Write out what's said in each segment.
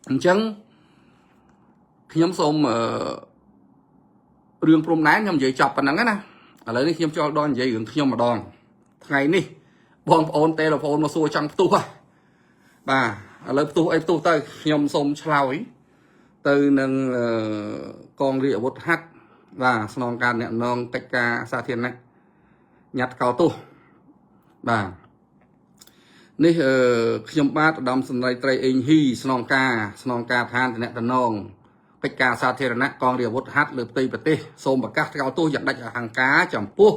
អញ្ចឹងខ្ញុំសូមរឿងព្រំដែនខ្ញុំនិយាយចប់ប៉ុណ្ណឹងណាឥឡូវនេះខ្ញុំចូលដល់និយាយរឿងខ្ញុំម្ដងថ្ងៃនេះបងប្អូនទេបងប្អូនមកសួរចង់ផ្ទុះបាទឥឡូវផ្ទុះអីផ្ទុះទៅខ្ញុំសូមឆ្លើយទៅនឹងកងរាជអាវុធហត្ថបាទស្នងការអ្នកនងកិច្ចការសាធារណៈញ៉ាត់កោទោសបាទនេះខ្ញុំបាទឧត្តមសេនីយ៍ត្រីអេងហ៊ីស្នងការឋានតំណងកិច្ចការសាធារណៈកងរាជអាវុធហត្ថលើផ្ទៃប្រទេសសូមប្រកាសកោទោសយ៉ាងដាច់អហង្ការចំពោះ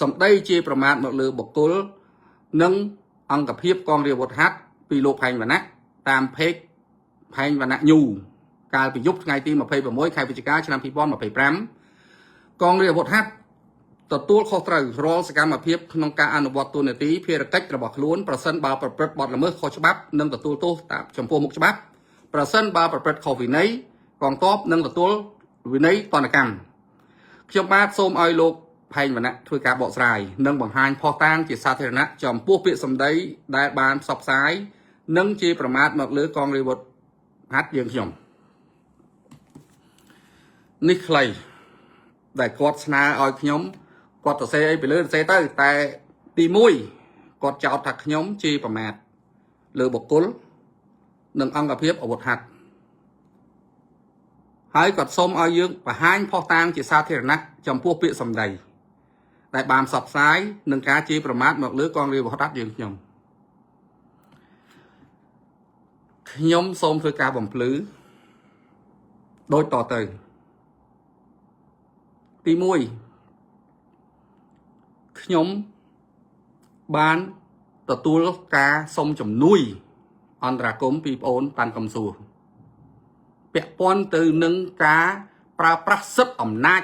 សម្ដីជាប្រមាថមកលើបុគ្គលនិងអង្គភាពកងរាជអាវុធហត្ថពីលោកផែងវណ្ណៈតាមเพจផែងវណ្ណៈញូកាលពីយប់ថ្ងៃទី26ខែវិច្ឆិកាឆ្នាំ2025កងរាជអាវុធហត្ថទទួលខុសត្រូវរាល់សកម្មភាពក្នុងការអនុវត្តតួនាទីភារកិច្ចរបស់ខ្លួនប្រសិនបើប្រព្រឹត្តបទល្មើសខុសច្បាប់និងទទួលទោសតាមចំពោះមុខច្បាប់ប្រសិនបើប្រព្រឹត្តខុសវិន័យកងទ័ពនឹងទទួលវិន័យទណ្ឌកម្មខ្ញុំបាទសូមឲ្យលោកផែងវណ្ណៈធ្វើការបកស្រាយនិងបង្ហាញភស្តុតាងជាសាធារណៈចំពោះពាក្យសម្ដីដែលបានផ្សព្វផ្សាយនិងជាប្រមាថមកលើកងរាជអាវុធហត្ថយើងខ្ញុំនេះខ្លីដែលគាត់ស្នើឲ្យខ្ញុំគាត់សរសេរអីពីលើសរសេរទៅតែទី1គាត់ចោទថាខ្ញុំជាប្រមាថលើបុគ្គលនិងអង្គភាពអាវុធហត្ថហើយគាត់សូមឲ្យយើងបង្ហាញភស្តុតាងជាសាធារណៈចំពោះពាក្យសម្ដីដែលបានផ្សព្វផ្សាយនឹងការជាប្រមាថមកលើកងរាជអាវុធហត្ថយើងខ្ញុំសូមធ្វើការបំភ្លឺដូចតទៅទី1ខ្ញុំបានទទួលការសុំជំនួយអន្តរាគមន៍ពីបងអូនប៉ាន់កំសួរពាក់ព័ន្ធទៅនឹងការប្រើប្រាស់សិទ្ធិអំណាច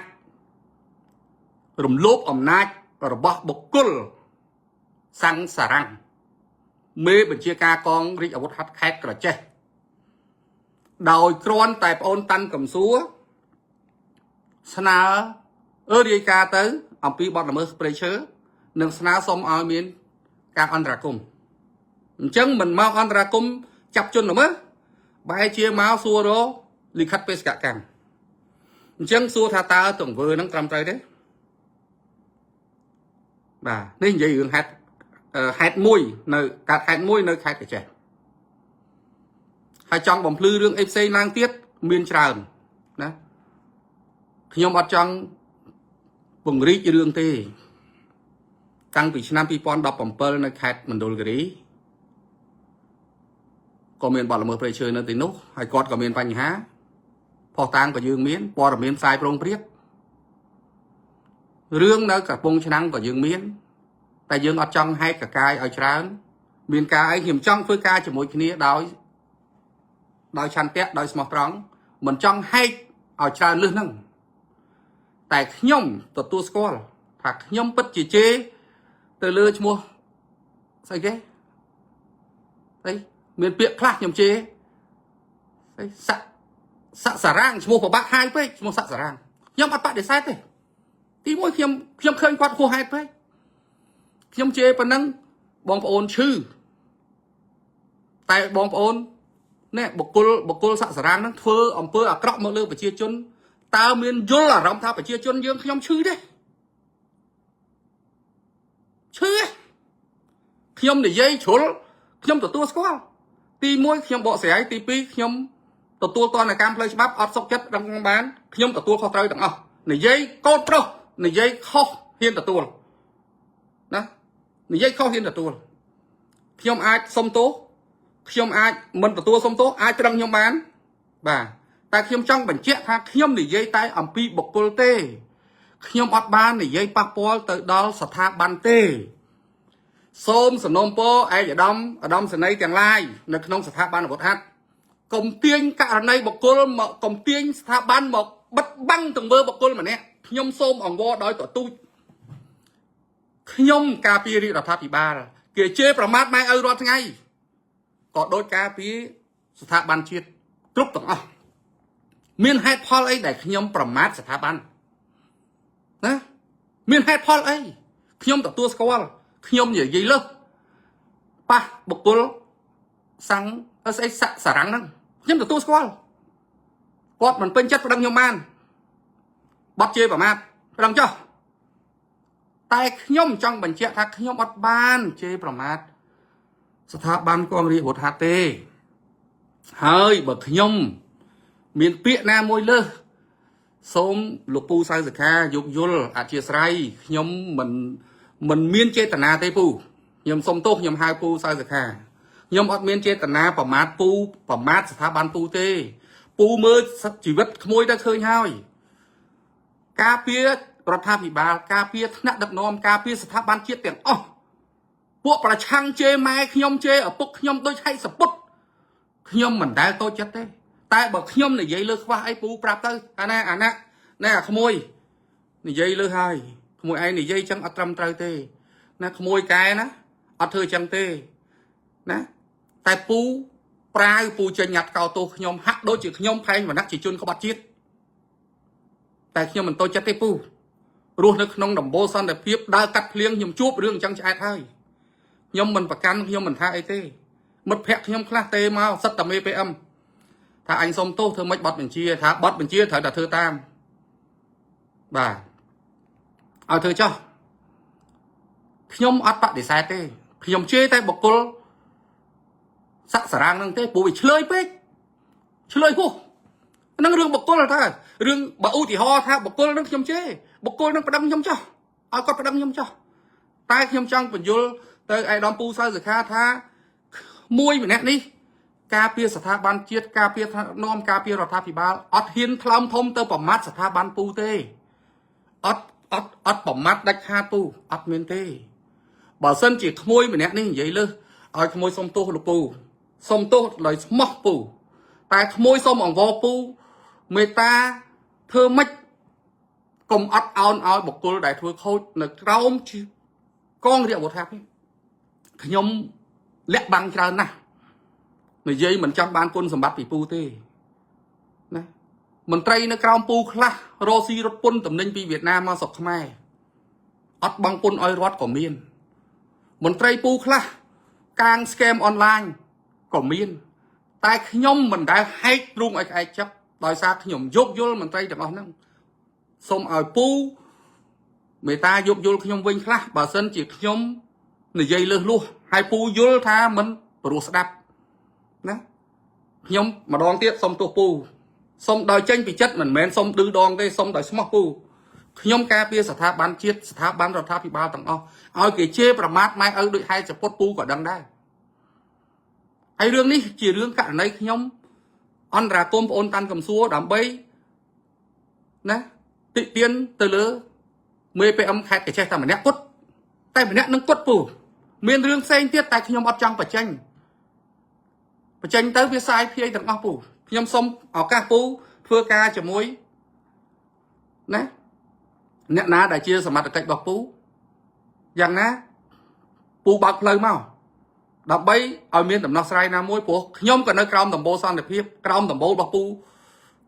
រំលោភអំណាចរបស់បុគ្គលសាំងសារ៉ាំងមេបញ្ជាការកងរាជអាវុធហត្ថខេត្តក្រចេះដោយគ្រាន់តែបងអូនប៉ាន់កំសួរស្នើរាយការណ៍ទៅអំពីបទល្មើសព្រៃឈើនិងស្នើសុំឲ្យមានការអន្តរាគមន៍អញ្ចឹងមិនមកអន្តរាគមន៍ចាប់ជនល្មើសបែរជាមកសួររលិខិតបេសកកម្មអញ្ចឹងសួរថាតើទង្វើហ្នឹងត្រឹមត្រូវទេបាទនេះនិយាយរឿងហេតុមួយនៅកើតហេតុមួយនៅខេត្តកញ្ចេះហើយចង់បំភ្លឺរឿងអីផ្សេងឡើងទៀតមានច្រើនណាខ្ញុំអត់ចង់ពង្រីករឿងទេតាំងពីឆ្នាំ2017នៅខេត្តមណ្ឌលគិរីក៏មានបទល្មើសព្រៃឈើនៅទីនោះហើយគាត់ក៏មានបញ្ហាផុសតាងក៏យើងមានព័ត៌មានផ្សាយប្រងព្រាតរឿងនៅកំពង់ឆ្នាំងក៏យើងមានតែយើងអត់ចង់ហែកកកាយឲ្យច្រើនមានការអីខ្ញុំចង់ធ្វើការជាមួយគ្នាដោយឆន្ទៈដោយស្មោះត្រង់មិនចង់ហែកឲ្យច្រើនលឹះហ្នឹងតែខ្ញុំទទួលស្គាល់ថាខ្ញុំពិតជាជេរទៅលើឈ្មោះស្អីគេស្អីមានពាក្យខ្លះខ្ញុំជេរស្អីសាក់សារ៉ាំងឈ្មោះប្របាក់ហាយពេកឈ្មោះសាក់សារ៉ាំងខ្ញុំអត់បដិសេធទេទីមួយខ្ញុំឃើញគាត់ហួសហេតុពេកខ្ញុំជេរប៉ុណ្ណឹងបងប្អូនឈឺតែបងប្អូននេះបុគ្គលសាក់សារ៉ាំងហ្នឹងធ្វើអំពើអាក្រក់មកលើប្រជាជនតើមានយល់អារម្មណ៍ថាប្រជាជនយើងខ្ញុំឈឺទេឈឺខ្ញុំនិយាយជ្រុលខ្ញុំទទួលស្គាល់ទី1ខ្ញុំបកស្រាយទី2ខ្ញុំទទួលតនកម្មផ្លូវច្បាប់អត់សុខចិត្តដឹងបានខ្ញុំទទួលខុសត្រូវទាំងអស់និយាយកូនប្រុសនិយាយខុសហ៊ានទទួលណានិយាយខុសហ៊ានទទួលខ្ញុំអាចសុំទោសខ្ញុំអាចមិនទទួលសុំទោសអាចត្រឹមខ្ញុំបានបាទតែខ្ញុំចង់បញ្ជាក់ថាខ្ញុំនិយាយតែអំពីបុគ្គលទេខ្ញុំអត់បាននិយាយប៉ះពាល់ទៅដល់ស្ថាប័នទេសូមសំណូមពរឯកឧត្តមសេនីយ៍ទាំងឡាយនៅក្នុងស្ថាប័នអាវុធហត្ថកុំទាញករណីបុគ្គលមកកុំទាញស្ថាប័នមកបិទបាំងទង្វើបុគ្គលម្នាក់ខ្ញុំសូមអង្វរដោយទទូចខ្ញុំការពាររាជរដ្ឋាភិបាលគេជេរប្រមាថម៉ែឪរាល់ថ្ងៃក៏ដូចការពារស្ថាប័នជាតិគ្រប់ទាំងអស់មានហេតុផលអីដែលខ្ញុំប្រមាថស្ថាប័នណាមានហេតុផលអីខ្ញុំទទួលស្គាល់ខ្ញុំនិយាយលើសប៉ះបុគ្គលសាំងស្អីសាក់សារ៉ាំងហ្នឹង nhưng tôi squall quạt mình bên chất đang nhom man bắt chơi bảo mát đang cho tay nhom trong bản chuyện thắc nhom bắt ban chơi bảo mátสถาบันกองเรียบทฮัตเต้เฮ้ยบักยมเมียนเปียนาโมยเลอส้มลูกปูใส่สกายุกยุลอาเจียสไรยมมันเมียนเจตนาเต้ปูยมส้มโต๊ะยมหายปูใส่สกายมอดเมียนเจตนาประมาทปูประมาทสถาบันปูเต้ปูมือชีวิตขโมยได้เคยห้อยกาเปียรัฐาภิบาลกาเปียธนดับนอมกาเปียสถาบันเชียเตียงอ๋อพวกประชังเจแม่ขยมเจอปุ๊กขยมโดยใช้สปุตขยมเหมือนได้โตจัดเต้แต่บอกขยมในยัยเลือกว่าไอ้ปูปราบเต้อันนั้นน่ะขโมยในยัยเลือกให้ขโมยไอ้ในยัยจังอัตรมไตรเต้นะขโมยกายนะอัตเธอจังเต้นะแต่ปูปลายปูจะหยัดเก่าตัวขยมหักโดยจืดขยมแพงกว่านักจีจุนเขาบัดจิตแต่ขยมมันโตจัดเต้ปูรู้นึกน้องดำโบซันแต่เพียบได้กัดเลี้ยงยมจูบเรื่องจังใจให้ยมมันประกันยมมันท่าไอเต้มดแพะยมคลาเต้มาสัตตเมไปถ้าanh xong tốt thơ mấy bọt mình chia thả bọt mình chia thở là thơ tam bà thơ cho nhom ắt bạn để sai tê nhom chê tay bọc cô sắc sả rang năng tê bố bị chơi cô năng rương bọc cô là thôi rương bà u thì ho tha bọc cô năng nhom chê bọc cô năng đâm nhom cho con đâm nhom cho tay nhom trăng phần vô tới ai đom pu sao rồi kha tha môi mình nè điกาเปียสถาบันเจียดกาเปียนอมกาเปียรัฐาภิบาลอดเฮียนทลำทมเตอปมัดสถาบันปูเตอดปมัดดักคาปูอดเมนเตบ่เส้นจีขโมยแบบนี้นี่ใหญ่เลยเอาขโมยส้มโตหรือปูส้มโตเลยมอกปูแต่ขโมยส้มอ่องวอปูเมตาเธอไม่กลมอัดเอาบอกกูได้ทัวเขาในกล้องกล้องเรียกว่าแทบนี่ขยมเล็กบังจานนะในยัยมันจำบ้านคนสมบัติปีปูเต้นะมันไตรในกราวปูคลาโรซีรถปุ่นตำแหน่งปีเวียดนามมาสกขมายอัดบางปุ่นออยรอดก่อมีนมันไตรปูคลากลางสแกมออนไลน์ก่อมีนแต่ขยมมันได้ให้รุงไอ้จับโดยซาขยมยกยุลมันไตรจากเอานั่งสมเอาปูเมตายกยุลขยมวิ่งคลาบ่เส้นจีขยมในยัยเลือดลูให้ปูยุลท่ามันปรุษดับนะยมมาดองเตี้ยส้มตัวปูส้มดอยเจนปีจัดเหมือนแมนส้มดื้อดองได้ส้มดอยสมอปูยมกาเปียสถาบันเชียสถาบันรัฐาภิบาลต่างเอาเกี่ยเช่ประมาทไม่เอาโดยให้จะปดปูก็ดังได้ไอเรื่องนี้จีเรื่องกันในยมอันราโกมโอนตันกำซัวดำใบนะติเตียนเตลือเมย์ไปอำแขกแช่ทำแบบนี้กดแต่แบบนี้นึงกดปูเมียนเรื่องเส้นเตี้ยแต่ยมอัดจังปัจจัยประจันเตอร์วิสัยพี่ต่างๆปูพี่ยมส้มเอากาปูเพื่อกาจะมวยนะเนี่ยนะได้เชื่อสมัติกัดบอกปูอย่างนะปูบักเลยมั้งดับใบเอาเมียนต่ำนักไซน์นะมวยปูยมกันในกราวต่ำโบซันแต่พี่กราวต่ำโบบอกปู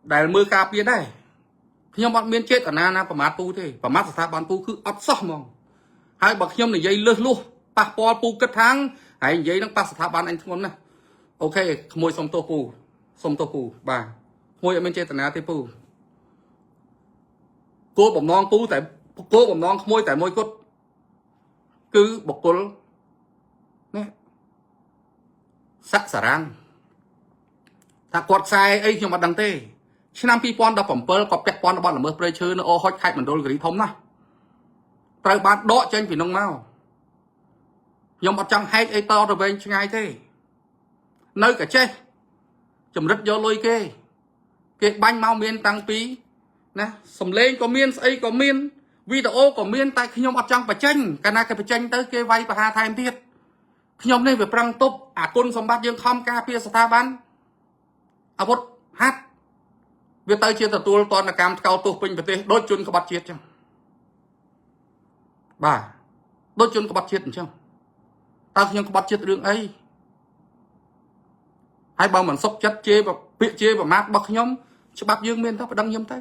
ได้มือกาเปียได้พี่ยมบักเมียนเจ็ดอันนะประมาทปูที่ประมาทสถาบันปูคืออัดซ้อมองให้บักยมในยัยเลือดลูกปะปอปูกระทังให้ยัยนั่งปะสถาบันอันทั้งหมดนะโอเคขโมยส้มโตปูบ่าขโมยเป็นเจตนาที่ปูโก้ผมน้องปูแต่โก้ผมน้องขโมยแต่มวยกดคือบอกกลเนี่ยสักสารังถ้ากดใส่ไอ้ยังมาดังเต้ชินำปีปอนดับผมเปิลกับแจ็คปอนดับบอลเมื่อเปรย์เชิญโอ้ฮอตไข่เหมือนโดนกระดิ่งทมนะไตรบาดโดเจนผีน้องเมายังมาจังให้ไอ้ตอระเวงช่างไงเต้nơi cả chơi chấm rất do lôi kê bánh mau miên tăng phí nè sầm lên có miên ấy có miên video có miên tại khi nhom ở trong bà tranh cái này cái bà tranh tới kê vay và hà thay tiết khi nhom này về prang top côn sầm bát dương thom ca pia star ban bút hát việc tới chia từ tua toàn là cam cao tu pin về đôi chân có bắt chết chăng bà đôi chân có bắt chết chăng tao khi nhom có bắt chết đường ấy hai bao mình sốc chất chê và bị chê và mát bậc nhóm cho bắp dương miên thấp và đăng nhâm tay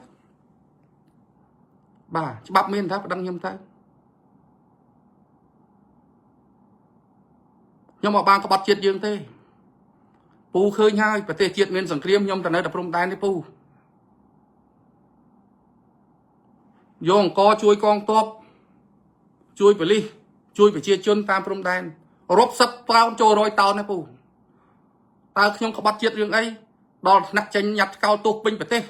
bà cho bắp miên thấp và đăng nhâm tay nhưng mà ban có bắt chết dương thế phu khơi nhai và tê triệt miền sòng kriêm nhom tận nơi tập trung đai đấy phu dùng co chui con top chui phải ly chui phải chia chân tam trung đai rốp sập tao trôi rồi tao này phu tao nhom có bắt triệt riêng ấy đòn nặng tranh nhặt cao tục binh phải tê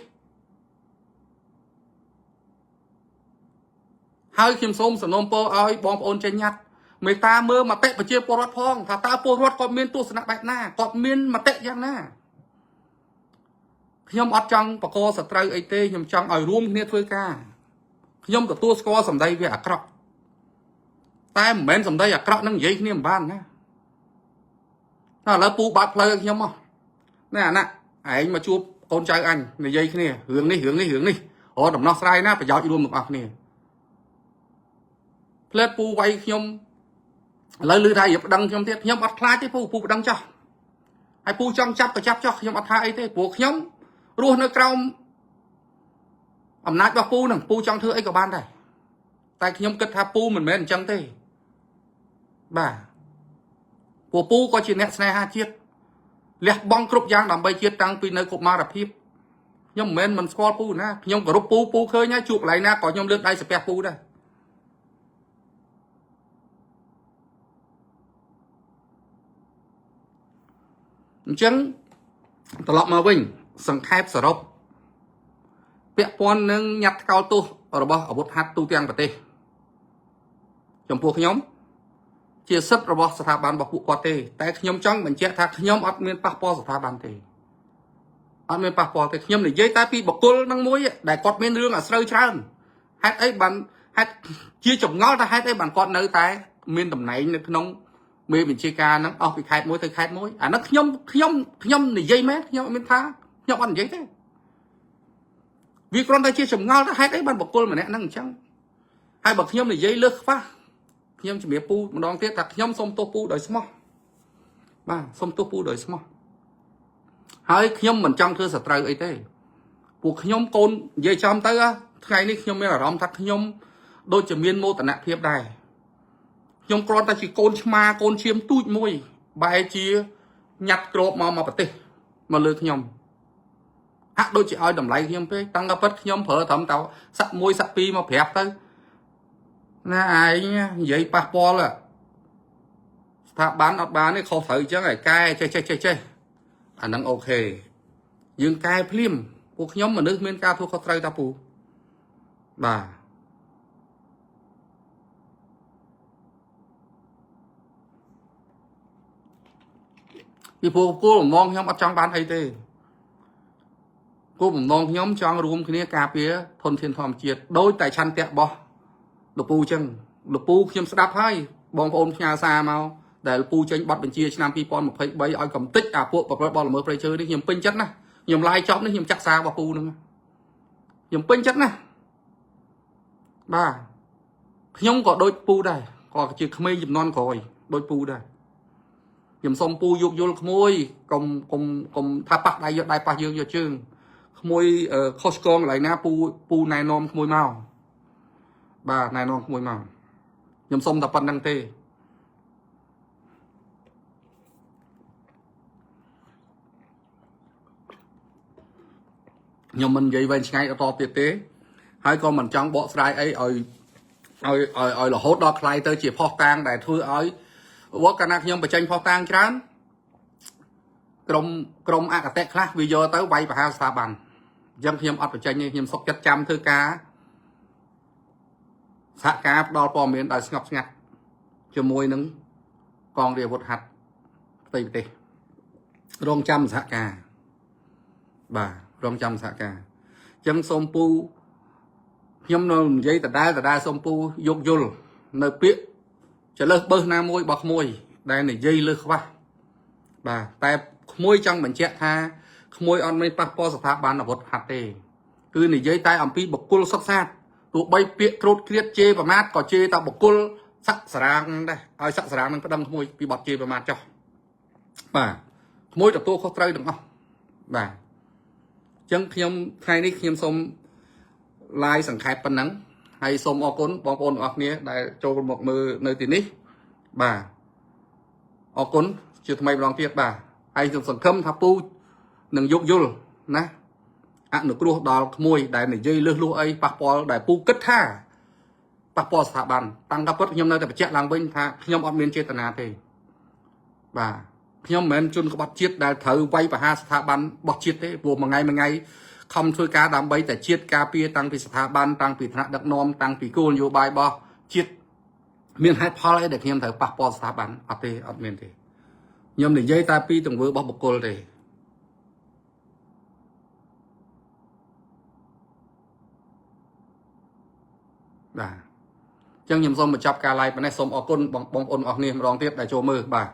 hai khiêm sôm sầm nôm po ai bom ôn tranh nhặt mấy ta mơ mà tệ phải chia po rót phong thà ta po rót còn miên tu sẵn bạch na còn miên mà tệ giang na nhom ọt trăng và co sạt trai ấy tê nhom trăng ở room kia thôi ca nhom cả tua co sầm đây về à cọ tai men sầm đây à cọ năng giấy kia ban na là pu bát plei nhom à nè nè anh mà chụp con trai anh này dây kia hướng đi ở đầm nó sai na phải giáo chỉ luôn một ọc nè plei pu vay nhom lời lư thay đăng nhom tiết nhom ọt khai thế pu đăng cho hay pu trong chắp cái chắp cho nhom ọt khai ấy thế buộc nhom luôn nơi trong ẩm nát vào pu nè pu trong thư ấy của ban này tại nhom kết tháp pu mình mới chẳng thế bà của pu có chuyện nét này ha chiết liệt bong cướp giang làm bay chiết tăng vì nơi cục ma đập hiếp nhom mình squat pu na nhom có rút pu khơi nhá chuột lại na có nhom lướt đây sẽ pu đây chẳng tao lọt mà vinh sẵn khép sở rộp vẹn con nâng nhặt cao tu ở đó ở bột hạt tu tiên và tê trong cuộc nhóm chia sất rồi bỏ sථាបានរបស់ពួកគាត់ទេតែខ្ញុំចង់បញ្ជាក់ថាខ្ញុំអត់មានប៉ះពាល់ស្ថាប័នទេអត់មានប៉ះពាល់ទេខ្ញុំនិយាយតែពីបុគ្គលនឹងមួយដែលគាត់មានរឿងអាស្រូវច្រើនហេតុអីបានហេតុជាចម្ងល់ថាហេតុអីបានគាត់នៅតែមានតំណែងនៅក្នុងមេបញ្ជាការហ្នឹងអស់ពីខេត្តមួយទៅខេត្តមួយអានោះខ្ញុំនិយាយមែនខ្ញុំអត់មានថាខ្ញុំអត់និយាយទេវាគ្រាន់តែជាចម្ងល់ថាហេតុអីបានបុគ្គលម្នាក់ហ្នឹងអញ្ចឹងហើយបើខ្ញុំនិយាយលើសខ្វះខ្ញុំជំរាបពូម្ដងទៀតថាខ្ញុំសូមទោសពូដោយស្មោះបាទសូមទោសពូដោយស្មោះហើយខ្ញុំមិនចង់ធ្វើសត្រូវអីទេពួកខ្ញុំកូននិយាយចំទៅថ្ងៃនេះខ្ញុំមានអារម្មណ៍ថាខ្ញុំដូចជាមានមោទនភាពដែរខ្ញុំគ្រាន់តែជាកូនឆ្មាកូនឈាមទូចមួយបែរជាញ៉ាត់ក្របមកប្រទេសមកលើខ្ញុំហាក់ដូចជាឲ្យតម្លៃខ្ញុំពេកតាំងតែពិតខ្ញុំប្រើត្រឹមតែសាក់មួយសាក់ពីរមកប្រាប់ទៅណាឯងនិយាយប៉ះពាល់ស្ថាប័នអត់បានទេខុសត្រូវអញ្ចឹងហើយកែចេះអាហ្នឹងអូខេយើងកែភ្លាមពួកខ្ញុំមនុស្សមានការធ្វើខុសត្រូវតាពូបាទពីព្រោះគោលបំណងខ្ញុំអត់ចង់បានអីទេគោលបំណងខ្ញុំចង់រួមគ្នាការពារធនធានធម្មជាតិដោយតែឆន្ទៈរបស់លោកពូអញ្ចឹងលោកពូខ្ញុំស្ដាប់ហើយបងប្អូនផ្ញើសារមកដែលលោកពូចេញប័ណ្ណបញ្ជាឆ្នាំ2023ឲ្យកំទេចអាពួកប្រព្រឹត្តបទល្មើសព្រៃឈើនេះខ្ញុំពេញចិត្តណាខ្ញុំឡាយចប់នេះខ្ញុំចាក់សាររបស់ពូហ្នឹងខ្ញុំពេញចិត្តណាបាទខ្ញុំក៏ដូចពូដែរក៏ជាក្មេងចំនួនក្រោយដូចពូដែរខ្ញុំសុំពូយោគយល់ក្មួយកុំថាប៉ះដៃយកដៃប៉ះយើងយកជើងក្មួយខុសឆ្គងកន្លែងណាពូណែនាំក្មួយមកបាទណែនាំក្មួយមកខ្ញុំសុំតែប៉ុណ្្នឹងទេខ្ញុំមិននិយាយវែងឆ្ងាយអត់តទៀតទេហើយក៏មិនចង់បកស្រាយអីឲ្យរហូតដល់ខ្លាយទៅជាផុសតាងដែលធ្វើឲ្យវត្តកាលណាខ្ញុំបញ្ចេញផុសតាងច្រើនក្រុមអកតេខ្លះវាយកទៅវាយប្រហារស្ថាប័នអញ្ចឹងខ្ញុំអត់បញ្ចេញទេខ្ញុំសុខចិត្តចាំធ្វើការសហការផ្ដល់ព័ត៌មានដោយស្ងប់ស្ងាត់ជាមួយនឹងកងរាជអាវុធហត្ថផ្ទៃប្រទេសរងចាំសហការបាទរងចាំសហការអញ្ចឹងសូមពូខ្ញុំនៅនិយាយដដែលសូមពូយោគយល់នៅពាក្យចលើសបើសណាមួយរបស់ក្មួយដែលនិយាយលើសខ្វះបាទតែក្មួយចង់បញ្ជាក់ថាក្មួយអត់មានប៉ះពាល់ស្ថាប័នអាវុធហត្ថទេគឺនិយាយតែអំពីបុគ្គលសុខសាស្ត្រទោះបីពាក្យត្រួតគ្រាតជេរប្រមាថក៏ជេរតែបុគ្គលស័ក្តិសារាងដែរឲ្យស័ក្តិសារាងនឹងប្តឹងក្មួយពីបទជេរប្រមាថចុះបាទក្មួយទទួលខុសត្រូវទាំងអស់បាទអញ្ចឹងខ្ញុំថ្ងៃនេះខ្ញុំសូមឡាយសង្ខេបប៉ុណ្ណឹងហើយសូមអរគុណបងប្អូនទាំងអស់គ្នាដែលចូលមកមើលនៅទីនេះបាទអរគុណជាថ្មីម្ដងទៀតបាទ ហើយខ្ញុំសង្ឃឹមថាពូនឹងយោគយល់ណាអនុគ្រោះដល់ក្មួយដែលនិយាយលឺលួសអីប៉ះពាល់ដែលពូគិតថាប៉ះពាល់ស្ថាប័នតាំងកាពិតខ្ញុំនៅតែបញ្ជាក់ឡើងវិញថាខ្ញុំអត់មានចេតនាទេបាទខ្ញុំមិនមែនជនក្បត់ជាតិដែលត្រូវវាយប្រហារស្ថាប័នរបស់ជាតិទេព្រោះមួយថ្ងៃខំធ្វើការដើម្បីតែជាតិការពារតាំងពីស្ថាប័នតាំងពីថ្នាក់ដឹកនាំតាំងពីគោលនយោបាយរបស់ជាតិមានហេតុផលអីដែលខ្ញុំត្រូវប៉ះពាល់ស្ថាប័នអត់ទេអត់មានទេខ្ញុំនិយាយតែពីទង្វើរបស់បុគ្គលទេបាទអញ្ចឹងខ្ញុំសូមបញ្ចប់ការ live ប៉ុណ្ណេះសូមអរគុណបងប្អូនអស់គ្នាម្ដងទៀតដែលចូលមើលបាទ